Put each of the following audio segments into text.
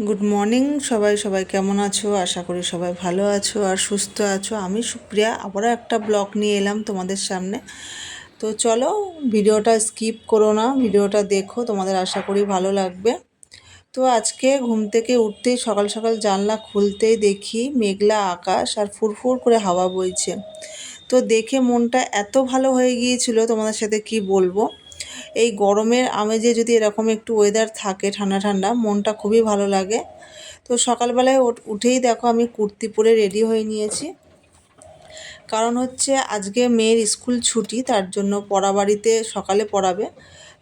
Good morning সবাই কেমন আছো? আশা করি সবাই ভালো আছো আর সুস্থ আছো। আমি সুপ্রিয়া আবারও একটা ব্লগ নিয়ে এলাম তোমাদের সামনে। তো চলো, ভিডিওটা স্কিপ করো না, ভিডিওটা দেখো, তোমাদের আশা করি ভালো লাগবে। তো আজকে ঘুম থেকে উঠতেই সকাল সকাল জানলা খুলতেই দেখি মেঘলা আকাশ আর ফুরফুর করে হাওয়া বইছে। তো দেখে মনটা এত ভালো হয়ে গিয়েছিল, তোমাদের সাথে কি বলবো। এই গরমের আমেজে যদি এরকম একটু ওয়েদার থাকে ঠান্ডা ঠান্ডা, মনটা খুবই ভালো লাগে। তো সকালবেলায় উঠেই দেখো আমি কুর্তি পরে রেডি হয়ে নিয়েছি। কারণ হচ্ছে আজকে মেয়ের স্কুল ছুটি, তার জন্য পড়া বাড়িতে সকালে পড়াবে।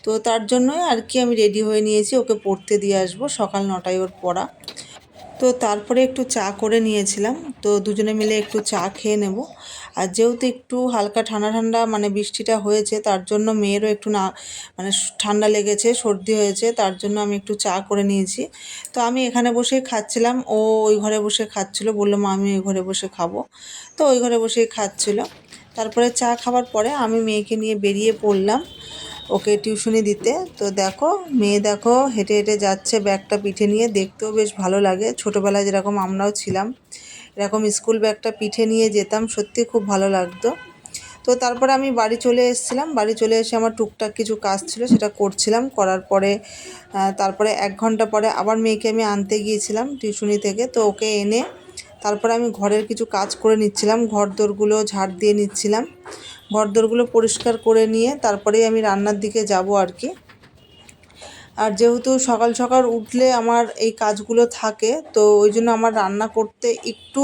তো তার জন্যই আর কি আমি রেডি হয়ে নিয়েছি, ওকে পড়তে দিয়ে আসবো, সকাল 9টায় ওর পড়া। তো তারপরে একটু চা করে নিয়েছিলাম, তো দুজনে মিলে একটু চা খেয়ে নেব। আর যেহেতু একটু হালকা ঠান্ডা ঠান্ডা মানে বৃষ্টিটা হয়েছে, তার জন্য মেয়েরও একটু না মানে ঠান্ডা লেগেছে, সর্দি হয়েছে, তার জন্য আমি একটু চা করে নিয়েছি। তো আমি এখানে বসেই খাচ্ছিলাম, ও ওই ঘরে বসে খাচ্ছিল, বললো মা আমি ওই ঘরে বসে খাবো। তো ওই ঘরে বসেই খাচ্ছিল। তারপরে চা খাবার পরে আমি মেয়েকে নিয়ে বেরিয়ে পড়লাম ওকে টিউশনি দিতে। তো দেখো মেয়ে দেখো হেঁটে হেঁটে যাচ্ছে ব্যাগটা পিঠে নিয়ে, দেখতেও বেশ ভালো লাগে। ছোটোবেলায় যেরকম আমরাও ছিলাম, এরকম স্কুল ব্যাগটা পিঠে নিয়ে যেতাম, সত্যি খুব ভালো লাগতো। তো তারপরে আমি বাড়ি চলে এসেছিলাম, বাড়ি চলে এসে আমার টুকটাক কিছু কাজ ছিল সেটা করছিলাম। করার পরে তারপরে 1 ঘন্টা পরে আবার মেয়েকে আমি আনতে গিয়েছিলাম টিউশনি থেকে। তো ওকে এনে তারপরে আমি ঘরের কিছু কাজ করে নিচ্ছিলাম, ঘর দোরগুলো ঝাড় দিয়ে নিচ্ছিলাম। ঘর দোরগুলো পরিষ্কার করে নিয়ে তারপরেই আমি রান্নার দিকে যাব আর কি। আর যেহেতু সকাল সকাল উঠলে আমার এই কাজগুলো থাকে, তো ওই জন্য আমার রান্না করতে একটু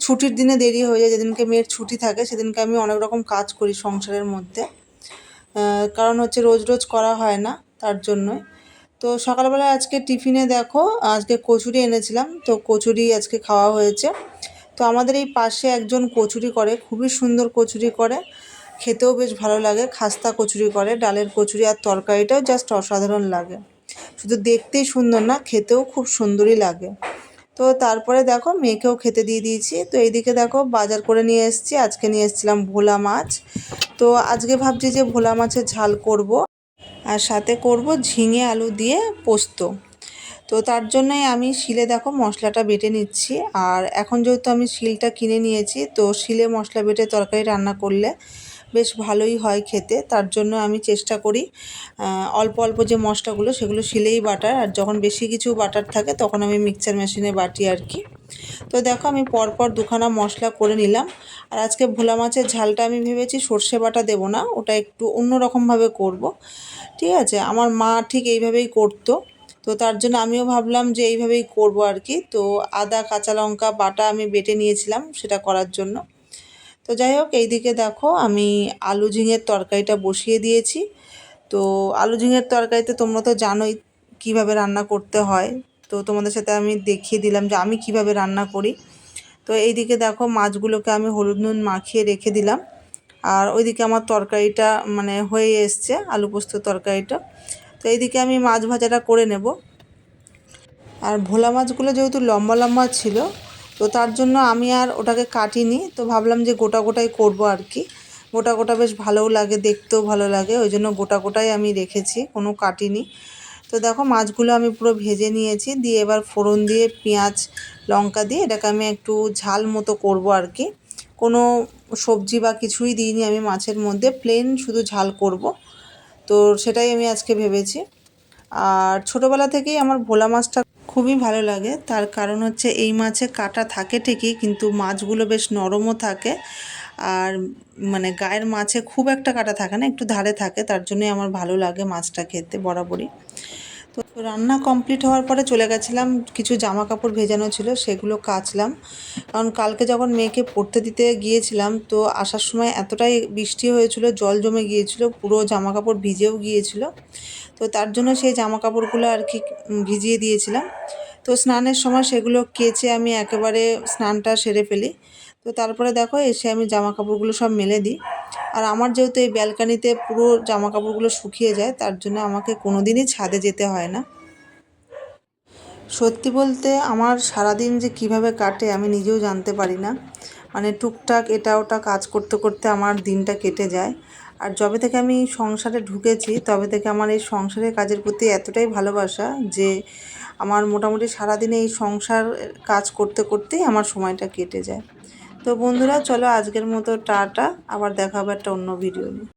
ছুটির দিনে দেরি হয়ে যায়। যেদিনকে মেয়ের ছুটি থাকে সেদিনকে আমি অনেক রকম কাজ করি সংসারের মধ্যে, কারণ হচ্ছে রোজ রোজ করা হয় না, তার জন্যই। তো সকালবেলা আজকে টিফিনে দেখো আজকে কচুরি এনেছিলাম, তো কচুরি আজকে খাওয়া হয়েছে। তো আমাদের এই পাশে একজন কচুরি করে, খুবই সুন্দর কচুরি করে, খেতেও বেশ ভালো লাগে। খাস্তা কচুরি করে, ডালের কচুরি, আর তরকারিটাও জাস্ট অসাধারণ লাগে। শুধু দেখতেই সুন্দর না, খেতেও খুব সুন্দরই লাগে। তো তারপরে দেখো মেয়েকেও খেতে দিয়ে দিয়েছি। তো এইদিকে দেখো বাজার করে নিয়ে এসেছি, আজকে নিয়ে এসেছিলাম ভোলা মাছ। তো আজকে ভাবছি যে ভোলা মাছের ঝাল করব, আর সাথে করব ঝিঙে আলু দিয়ে পোস্ত। তো তার জন্যই আমি শিলে দেখো মশলাটা বেটে নিচ্ছি। আর এখন যেহেতু আমি শিলটা কিনে নিয়েছি, তো শিলে মশলা বেটে তরকারি রান্না করলে বেশ ভালোই হয় খেতে। তার জন্য আমি চেষ্টা করি অল্প অল্প যে মশলাগুলো সেগুলো শিলেই বাটার, আর যখন বেশি কিছু বাটার থাকে তখন আমি মিক্সচার মেশিনে বাটি আর কি। তো দেখো আমি পরপর দুখানা মশলা করে নিলাম। আর আজকে ভোলা মাছের ঝালটা আমি ভেবেছি সর্ষে বাটা দেবো না, ওটা একটু অন্যরকমভাবে করব। ঠিক আছে, আমার মা ঠিক এইভাবেই করতো। তো তার জন্য আমিও ভাবলাম যে এইভাবেই করব আর কি। তো আদা কাঁচা লঙ্কা বাটা আমি বেটে নিয়েছিলাম সেটা করার জন্য। তো যাই হোক, এইদিকে দেখো আমি আলু ঝিঙের তরকারিটা বসিয়ে দিয়েছি। তো আলু ঝিঙের তরকারিতে তোমরা তো জানোই কিভাবে রান্না করতে হয়, তো তোমাদের সাথে আমি দেখিয়ে দিলাম যে আমি কিভাবে রান্না করি। তো এইদিকে দেখো মাছগুলোকে আমি হলুদ নুন মাখিয়ে রেখে দিলাম। আর ওইদিকে আমার তরকারিটা মানে হয়ে এসছে, আলু পোস্ত তরকারিটা। তো এইদিকে আমি মাছ ভাজাটা করে নেব। আর ভোলা মাছগুলো যেহেতু লম্বা লম্বা ছিল, তো তার জন্য আমি আর ওটাকে কাটিনি, তো ভাবলাম যে গোটা গোটাই করব আর কি। গোটা গোটা বেশ ভালোও লাগে, দেখতেও ভালো লাগে, ওই জন্য গোটা গোটাই আমি রেখেছি, কোনো কাটিনি। তো দেখো মাছগুলো আমি পুরো ভেজে নিয়েছি, দিয়ে এবার ফোড়ন দিয়ে পেঁয়াজ লঙ্কা দিয়ে এটাকে আমি একটু ঝাল মতো করব আর কি। কোনো সবজি বা কিছুই দিইনি আমি মাছের মধ্যে, প্লেন শুধু ঝাল করব। তো সেটাই আমি আজকে ভেবেছি। আর ছোটোবেলা থেকেই আমার ভোলা মাছটা খুবই ভালো লাগে, তার কারণ হচ্ছে এই মাছে কাঁটা থাকে ঠিকই, কিন্তু মাছগুলো বেশ নরমও থাকে। আর মানে গায়ের মাছে খুব একটা কাঁটা থাকে না, একটু ধারে থাকে, তার জন্যই আমার ভালো লাগে মাছটা খেতে বরাবরই। তো রান্না কমপ্লিট হওয়ার পরে চলে গেছিলাম, কিছু জামা কাপড় ভেজানো ছিল সেগুলো কাচলাম। কারণ কালকে যখন মেয়েকে পড়তে দিতে গিয়েছিলাম, তো আসার সময় এতটাই বৃষ্টি হয়েছিল, জল জমে গিয়েছিল, পুরো জামা কাপড় ভিজেও গিয়েছিল। তো তার জন্য সেই জামা কাপড়গুলো আর কি ভিজিয়ে দিয়েছিলাম। তো স্নানের সময় সেগুলো কেচে আমি একেবারে স্নানটা সেরে ফেলি। তো তারপরে দেখো এসে আমি জামা কাপড়গুলো সব মেলে দিই। আর আমার যেহেতু এই ব্যালকানিতে পুরো জামা কাপড়গুলো শুকিয়ে যায়, তার জন্য আমাকে কোনো দিনই ছাদে যেতে হয় না। সত্যি বলতে আমার সারাদিন যে কিভাবে কাটে আমি নিজেও জানতে পারি না। মানে টুকটাক এটা ওটা কাজ করতে করতে আমার দিনটা কেটে যায়। আর যবে থেকে আমি সংসারে ঢুকেছি তবে থেকে আমার এই সংসারের কাজের প্রতি এতটাই ভালোবাসা যে আমার মোটামুটি সারাদিনে এই সংসার কাজ করতে করতেই আমার সময়টা কেটে যায়। তো বন্ধুরা চলো আজকের মতো টাটা, আবার দেখা হবে একটা অন্য ভিডিও নিয়ে।